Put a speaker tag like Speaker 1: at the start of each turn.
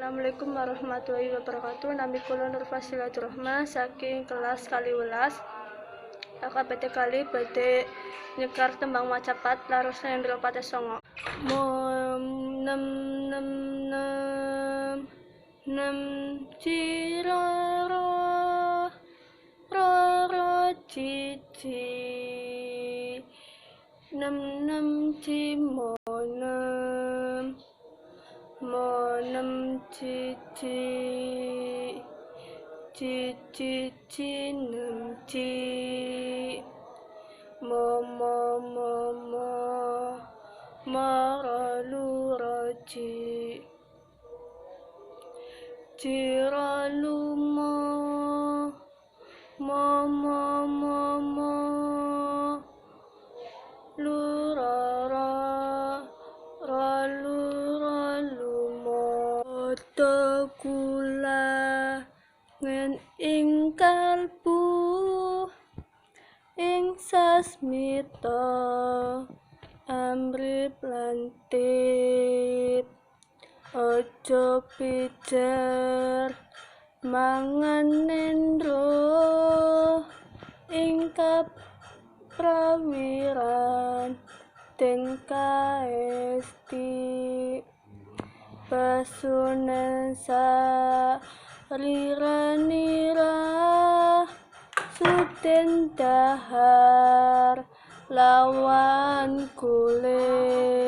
Speaker 1: Assalamualaikum warahmatullahi wabarakatuh. Nami kula Nur Fasilatur Rahmah saking kelas kaliwelas. KPT kali badhe nyekar tembang macapat larus nendra pate songo. Mom nem nem nem nem ciroro roro cici nem nem cimonem monem cici cici cinem ci momo momo maraluraci ciralumo momo momo lurara ralumo kula ngen ing kalbu ing sasmita amrip lantip ojo pijar mangan nendro ing kaprawiran den kaesti pasunen sariranira suden dahar lawan kulit.